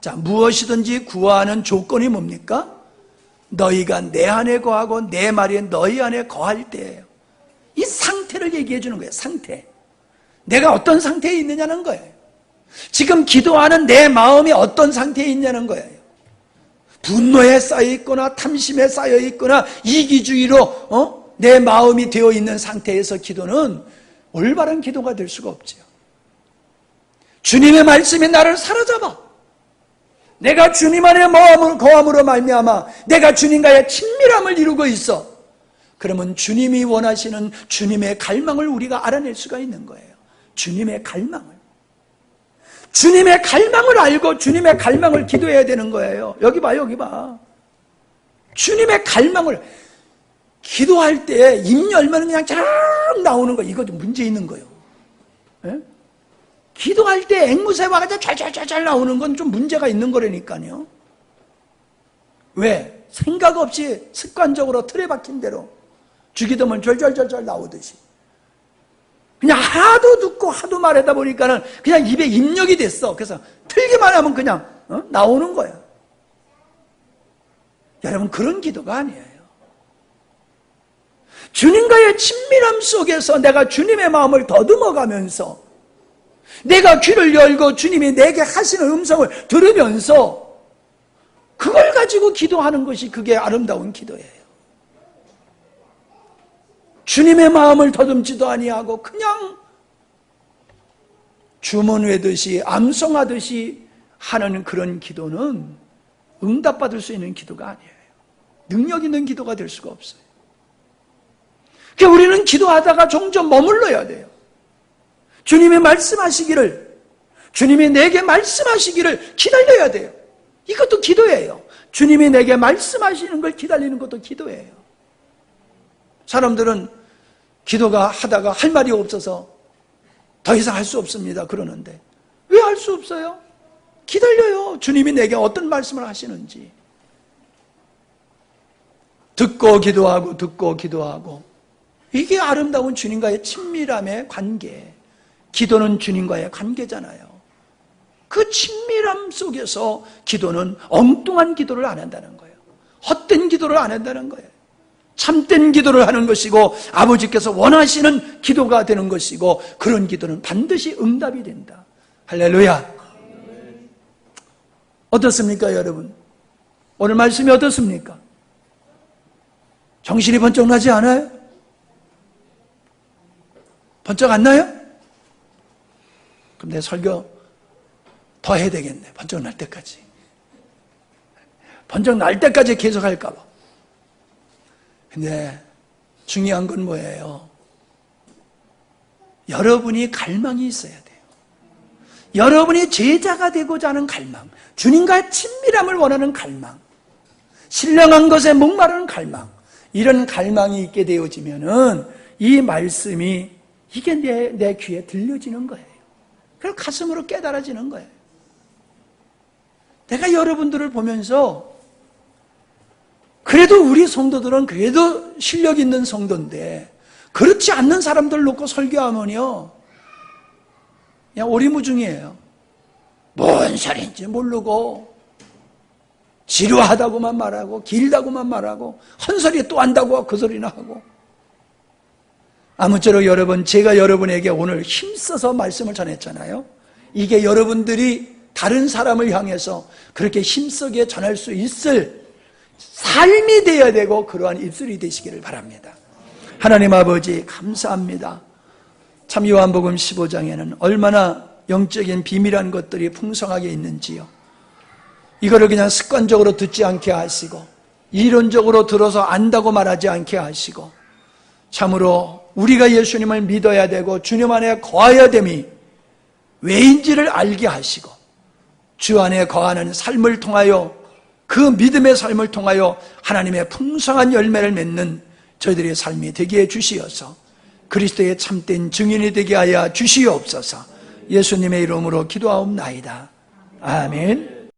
자, 무엇이든지 구하는 조건이 뭡니까? 너희가 내 안에 거하고 내 말이 너희 안에 거할 때예요. 이 상태를 얘기해 주는 거예요. 상태. 내가 어떤 상태에 있느냐는 거예요. 지금 기도하는 내 마음이 어떤 상태에 있냐는 거예요. 분노에 쌓여 있거나 탐심에 쌓여 있거나 이기주의로 내 마음이 되어 있는 상태에서 기도는 올바른 기도가 될 수가 없지요. 주님의 말씀이 나를 사로잡아. 내가 주님 안에 거함으로 말미암아 내가 주님과의 친밀함을 이루고 있어. 그러면 주님이 원하시는 주님의 갈망을 우리가 알아낼 수가 있는 거예요. 주님의 갈망을. 주님의 갈망을 알고 주님의 갈망을 기도해야 되는 거예요. 여기 봐, 여기 봐. 주님의 갈망을 기도할 때 입 열면 그냥 쫙 나오는 거, 이것도 문제 있는 거예요. 예? 기도할 때 앵무새와 같이 잘 나오는 건 좀 문제가 있는 거라니까요. 왜? 생각 없이 습관적으로 틀에 박힌 대로 주기도문 절절절절 나오듯이. 그냥 하도 듣고 하도 말하다 보니까는 그냥 입에 입력이 됐어. 그래서 틀기만 하면 그냥 나오는 거야. 여러분, 그런 기도가 아니에요. 주님과의 친밀함 속에서 내가 주님의 마음을 더듬어가면서 내가 귀를 열고 주님이 내게 하시는 음성을 들으면서 그걸 가지고 기도하는 것이 그게 아름다운 기도예요. 주님의 마음을 더듬지도 아니하고 그냥 주문 외듯이 암송하듯이 하는 그런 기도는 응답받을 수 있는 기도가 아니에요. 능력 있는 기도가 될 수가 없어요. 그러니까 우리는 기도하다가 종종 머물러야 돼요. 주님이 말씀하시기를, 주님이 내게 말씀하시기를 기다려야 돼요. 이것도 기도예요. 주님이 내게 말씀하시는 걸 기다리는 것도 기도예요. 사람들은 기도가 하다가 할 말이 없어서 더 이상 할 수 없습니다 그러는데, 왜 할 수 없어요? 기다려요. 주님이 내게 어떤 말씀을 하시는지. 듣고 기도하고 듣고 기도하고, 이게 아름다운 주님과의 친밀함의 관계. 기도는 주님과의 관계잖아요. 그 친밀함 속에서 기도는 엉뚱한 기도를 안 한다는 거예요. 헛된 기도를 안 한다는 거예요. 참된 기도를 하는 것이고 아버지께서 원하시는 기도가 되는 것이고, 그런 기도는 반드시 응답이 된다. 할렐루야. 어떻습니까 여러분? 오늘 말씀이 어떻습니까? 정신이 번쩍 나지 않아요? 번쩍 안 나요? 그럼 내 설교 더 해야 되겠네. 번쩍 날 때까지. 번쩍 날 때까지 계속 할까 봐. 근데 중요한 건 뭐예요? 여러분이 갈망이 있어야 돼요. 여러분이 제자가 되고자 하는 갈망, 주님과의 친밀함을 원하는 갈망, 신령한 것에 목마르는 갈망, 이런 갈망이 있게 되어지면은 이 말씀이 이게 내 귀에 들려지는 거예요. 그래서 가슴으로 깨달아지는 거예요. 내가 여러분들을 보면서 그래도 우리 성도들은 그래도 실력 있는 성도인데, 그렇지 않는 사람들 놓고 설교하면요 그냥 오리무중이에요. 뭔 소리인지 모르고 지루하다고만 말하고 길다고만 말하고 헛소리 또 한다고 그 소리나 하고. 아무쪼록 여러분, 제가 여러분에게 오늘 힘써서 말씀을 전했잖아요. 이게 여러분들이 다른 사람을 향해서 그렇게 힘쓰게 전할 수 있을 삶이 되어야 되고, 그러한 입술이 되시기를 바랍니다. 하나님 아버지 감사합니다. 참 요한복음 15장에는 얼마나 영적인 비밀한 것들이 풍성하게 있는지요. 이거를 그냥 습관적으로 듣지 않게 하시고, 이론적으로 들어서 안다고 말하지 않게 하시고, 참으로 우리가 예수님을 믿어야 되고 주님 안에 거하여야 됨이 왜인지를 알게 하시고, 주 안에 거하는 삶을 통하여, 그 믿음의 삶을 통하여 하나님의 풍성한 열매를 맺는 저희들의 삶이 되게 해주시어서 그리스도의 참된 증인이 되게 하여 주시옵소서. 예수님의 이름으로 기도하옵나이다. 아멘.